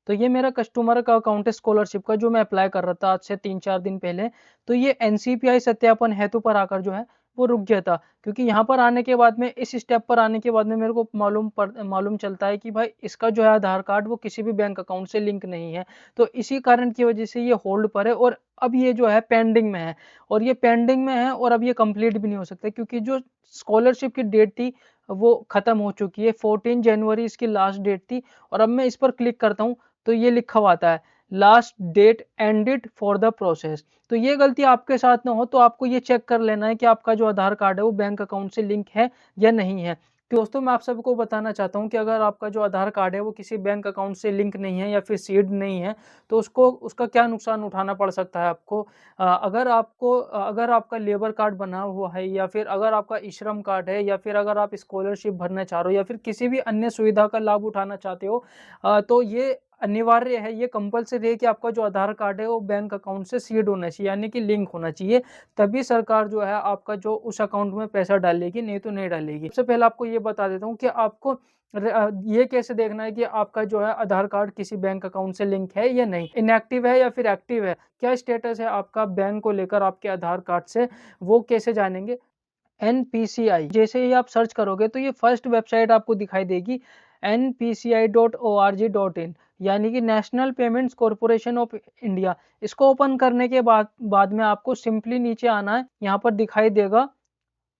तो ये मेरा कस्टमर का अकाउंट है स्कॉलरशिप का, जो मैं अप्लाई कर रहा था आज से 3-4 दिन पहले। तो ये एनसीपीआई सत्यापन हेतु पर आकर जो है वो रुक गया था, क्योंकि यहाँ पर आने के बाद में, इस स्टेप पर आने के बाद में मेरे को मालूम चलता है कि भाई इसका जो है आधार कार्ड वो किसी भी बैंक अकाउंट से लिंक नहीं है। तो इसी कारण की वजह से ये होल्ड पर है, और अब ये जो है पेंडिंग में है, और ये पेंडिंग में है, और अब ये कंप्लीट भी नहीं हो सकता, क्योंकि जो स्कॉलरशिप की डेट थी वो खत्म हो चुकी है। 14 जनवरी इसकी लास्ट डेट थी, और अब मैं इस पर क्लिक करता हूँ तो ये लिखा हुआ आता है last date ended for the process. तो ये गलती आपके साथ ना हो, तो आपको ये चेक कर लेना है कि आपका जो आधार कार्ड है वो बैंक अकाउंट से लिंक है या नहीं है। तो दोस्तों मैं आप सबको बताना चाहता हूँ कि अगर आपका जो आधार कार्ड है वो किसी बैंक अकाउंट से लिंक नहीं है या फिर सीड नहीं है, तो उसका क्या नुकसान उठाना पड़ सकता है आपको। अगर आपका लेबर कार्ड बना हुआ है, या फिर अगर आपका ई श्रम कार्ड है, या फिर अगर आप स्कॉलरशिप भरना चाह रहे हो, या फिर किसी भी अन्य सुविधा का लाभ उठाना चाहते हो, तो ये अनिवार्य है, ये कंपल्सरी है कि आपका जो आधार कार्ड है वो बैंक अकाउंट से सीड होना चाहिए, यानी कि लिंक होना चाहिए। तभी सरकार जो है आपका जो उस अकाउंट में पैसा डालेगी, नहीं तो नहीं डालेगी। सबसे पहले आपको ये बता देता हूँ कि आपको ये कैसे देखना है कि आपका जो है आधार कार्ड किसी बैंक अकाउंट से लिंक है या नहीं, इनएक्टिव है या फिर एक्टिव है, क्या स्टेटस है आपका बैंक को लेकर आपके आधार कार्ड से, वो कैसे जानेंगे। एनपीसीआई जैसे ही आप सर्च करोगे तो ये फर्स्ट वेबसाइट आपको दिखाई देगी, npci.org.in, यानी कि national payments corporation of India. इसको ओपन करने के बाद में आपको सिंपली नीचे आना है, यहाँ पर दिखाई देगा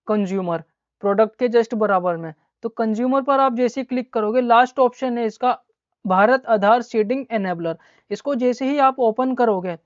कंज्यूमर, प्रोडक्ट के जस्ट बराबर में। तो कंज्यूमर पर आप जैसे क्लिक करोगे, लास्ट ऑप्शन है इसका भारत आधार सीडिंग एनेबलर। इसको जैसे ही आप ओपन करोगे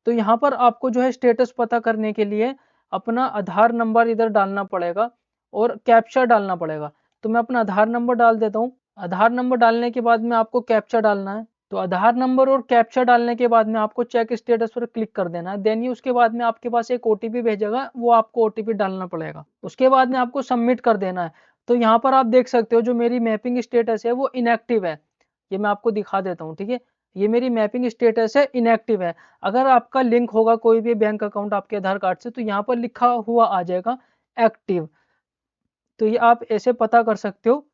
तो यहाँ पर आपको जो है स्टेटस पता करने के लिए अपना आधार नंबर इधर डालना पड़ेगा और कैप्चा डालना पड़ेगा। तो मैं अपना आधार नंबर डाल देता हूँ। आधार नंबर डालने के बाद में आपको कैप्चा डालना है। तो आधार नंबर और कैप्चा डालने के बाद में आपको चेक स्टेटस पर क्लिक कर देना है। देन ही उसके बाद में आपके पास एक ओटीपी भेजेगा, वो आपको ओटीपी डालना पड़ेगा। उसके बाद में आपको सबमिट कर देना है। तो यहाँ पर आप देख सकते हो जो मेरी मैपिंग स्टेटस है वो इनएक्टिव है। ये मैं आपको दिखा देता हूँ, ठीक है। ये मेरी मैपिंग स्टेटस है, इनएक्टिव है। अगर आपका लिंक होगा कोई भी बैंक अकाउंट आपके आधार कार्ड से, तो यहाँ पर लिखा हुआ आ जाएगा एक्टिव। तो ये आप ऐसे पता कर सकते हो।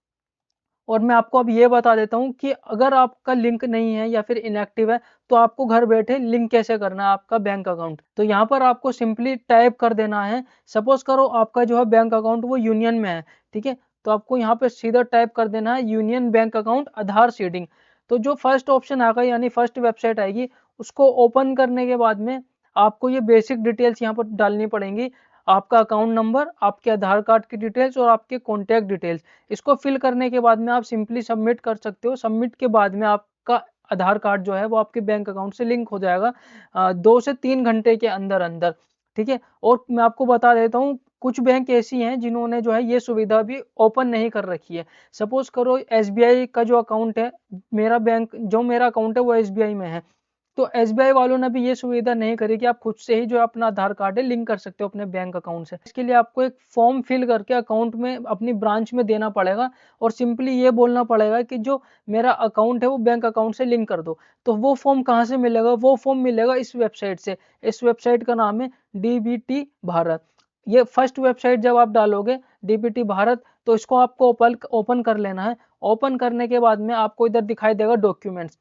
और मैं आपको अब ये बता देता हूँ कि अगर आपका लिंक नहीं है या फिर इनएक्टिव है, तो आपको घर बैठे लिंक कैसे करना है आपका बैंक अकाउंट। तो यहाँ पर आपको सिंपली टाइप कर देना है। सपोज करो आपका जो है बैंक अकाउंट वो यूनियन में है, ठीक है। तो आपको यहाँ पे सीधा टाइप कर देना है यूनियन बैंक अकाउंट आधार सीडिंग। तो जो फर्स्ट ऑप्शन आएगा, यानी फर्स्ट वेबसाइट आएगी, उसको ओपन करने के बाद में आपको ये बेसिक डिटेल्स यहाँ पर डालनी पड़ेंगी। आपका अकाउंट नंबर, आपके आधार कार्ड की डिटेल्स और आपके कॉन्टैक्ट डिटेल्स। इसको फिल करने के बाद में आप सिंपली सबमिट कर सकते हो। सबमिट के बाद में आपका आधार कार्ड जो है वो आपके बैंक अकाउंट से लिंक हो जाएगा 2 से 3 घंटे के अंदर अंदर, ठीक है। और मैं आपको बता देता हूँ, कुछ बैंक ऐसी हैं जिन्होंने जो है ये सुविधा भी ओपन नहीं कर रखी है। सपोज करो एसबीआई का जो अकाउंट है, मेरा अकाउंट है वो एसबीआई में है, तो एसबीआई वालों ने भी ये सुविधा नहीं करी कि आप खुद से ही जो अपना आधार कार्ड है लिंक कर सकते हो अपने बैंक अकाउंट से। इसके लिए आपको एक फॉर्म फिल करके अकाउंट में अपनी ब्रांच में देना पड़ेगा, और सिंपली ये बोलना पड़ेगा कि जो मेरा अकाउंट है वो बैंक अकाउंट से लिंक कर दो। तो वो फॉर्म कहाँ से मिलेगा? वो फॉर्म मिलेगा इस वेबसाइट से। इस वेबसाइट का नाम है डीबीटी भारत। ये फर्स्ट वेबसाइट जब आप डालोगे डीबीटी भारत, तो इसको आपको ओपन कर लेना है। ओपन करने के बाद में आपको इधर दिखाई देगा डॉक्यूमेंट्स।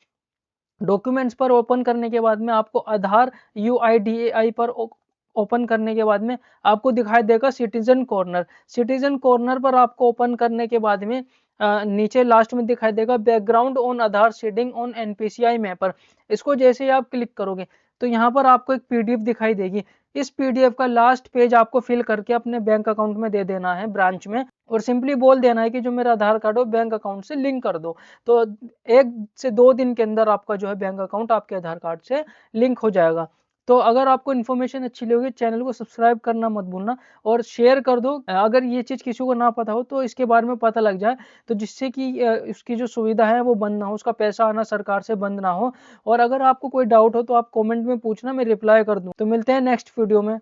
डॉक्यूमेंट्स पर ओपन करने के बाद में आपको आधार यूआईडीएआई पर ओपन करने के बाद में आपको दिखाई देगा सिटीजन कॉर्नर। सिटीजन कॉर्नर पर आपको ओपन करने के बाद में नीचे लास्ट में दिखाई देगा background on Aadhaar seeding on NPCI mapper. इसको जैसे ही आप क्लिक करोगे तो यहाँ पर आपको एक पीडीएफ दिखाई देगी। इस पीडीएफ का लास्ट पेज आपको फिल करके अपने बैंक अकाउंट में दे देना है ब्रांच में, और सिंपली बोल देना है कि जो मेरा आधार कार्ड हो बैंक अकाउंट से लिंक कर दो। तो 1 से 2 दिन के अंदर आपका जो है बैंक अकाउंट आपके आधार कार्ड से लिंक हो जाएगा। तो अगर आपको इन्फॉर्मेशन अच्छी लगी, चैनल को सब्सक्राइब करना मत भूलना और शेयर कर दो। अगर ये चीज़ किसी को ना पता हो तो इसके बारे में पता लग जाए, तो जिससे कि उसकी जो सुविधा है वो बंद ना हो, उसका पैसा आना सरकार से बंद ना हो। और अगर आपको कोई डाउट हो तो आप कमेंट में पूछना, मैं रिप्लाई कर दूँ। तो मिलते हैं नेक्स्ट वीडियो में।